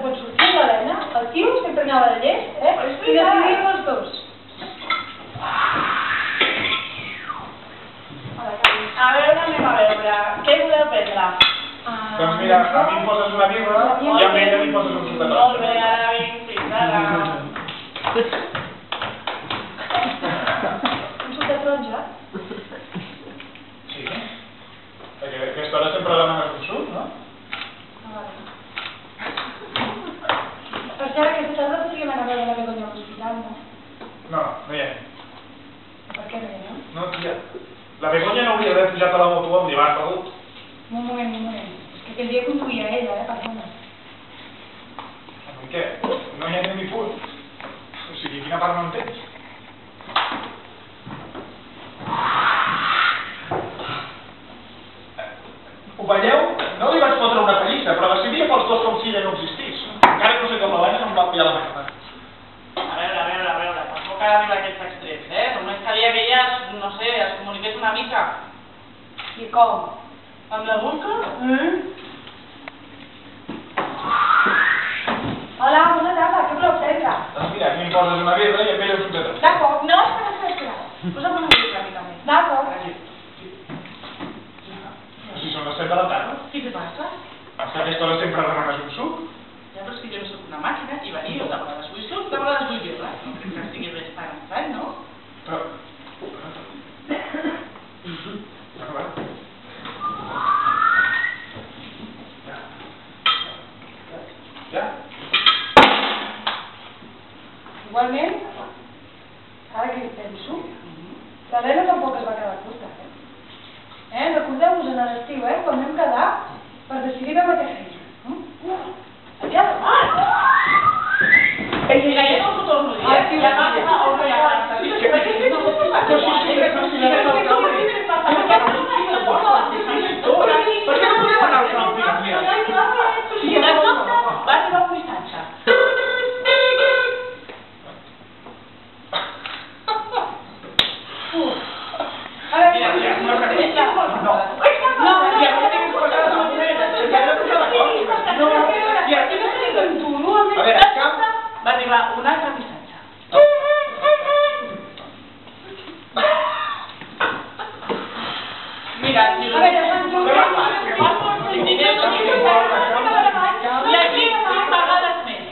quan sortia l'Helena, el tio sempre anava de llest, i decidíem els dos. A veure, què voleu prendre? Doncs mira, a mi em poses una birra i a ella li poses un suc de taronja. Molt bé, ara vinc, fins ara. Un suc de taronja? Sí. Perquè a aquesta hora sempre demanes un suc, no? Per cert, aquesta tarda podríem anar a veure la Begoña a l'hospital, no? No, no hi anem. Per què no hi anem? No, tia. La Begoña no hauria d'haver pujat a la moto amb l'Ivan, begut. Un moment. És que aquell dia conduïa ella, perdona. I què? No hi anem ni punt. O sigui, quina part no entens? Ho veieu? No li vaig fotre una pallissa, però decidia pels dos com si ella no existís. Encara no sé com la vaig em va pillar la meva. A veure, tampoc ha d'arribar a aquests extrems, Només calia que ella, no sé, es comuniqués una mica. I com? Amb la boca? Hola, bona tarda, què voleu prendre? Doncs mira, aquí em poses una birra i a ella un suc de taronja. D'acord, no, espera. Posa'm una mica a mi també. D'acord. Si són les 7 de la tarda. I què passa? És que a aquesta hora sempre demanes un suc. Ja, però és que jo no soc una màquina i venir, de vegades vull suc, de vegades vull birra. No crec que estigui res tan estrany, no? Però... Ja. Igualment, ara que hi penso, l'Helena tampoc es va quedar curta, Recordeu-vos en l'estiu, quan vam quedar per decidir veure què feia. Aviam! Ja no t'ho torno a dir, ja va a una llavors. Per què no podem anar al camping aquí? I de sobte va arribar un missatge. Va arribar un altre missatge. Mira, si ho veus, i aquí 5 vegades més.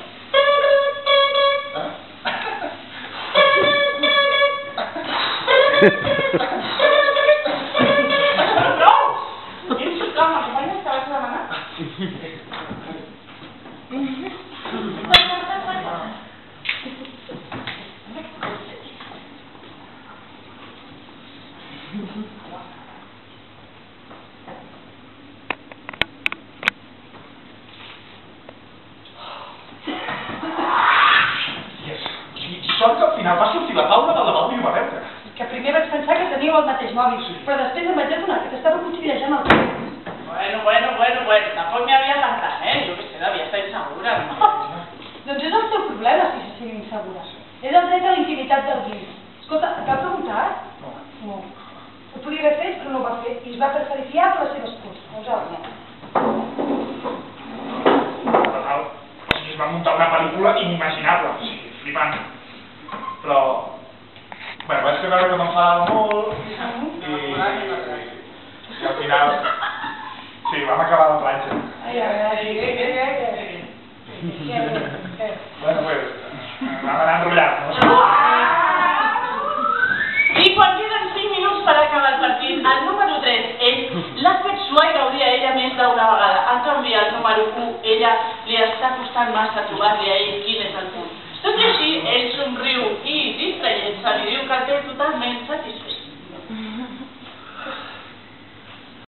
Prou! Quin suclar, m'acompanyes que vaig demanar? Sort que al final va sortir la taula del lavabo i ho va veure. Que primer vaig pensar que teníeu el mateix mòbil, però després em vaig adonar que t'estava cotillejant el teu. Bueno, tampoc m'hi havia plantat, Jo què sé, devia estar insegura. Doncs és el teu problema si se sent insegura. És el dret a la intimitat del llibre. Escolta, t'ha preguntat? No. Ho podia haver fet, però no ho va fer, i es va preferir fiar per les seves coses. Nosaltres. Total, o sigui, es va muntar una pel·lícula inimaginable, o sigui, flipant. Però, bueno, vaig fer veure que m'enfadava molt i al final, sí, vam acabar la platja. Bueno, pues, vam anar enrotllant, no? I quan queden 5 minuts per acabar el partit, el número 3, ell l'ha fet suar i gaudir a ella més d'una vegada. En canvi, el número 1, ella li està costant massa trobar-li a ell quin és el punt. Tot i així, ell somriu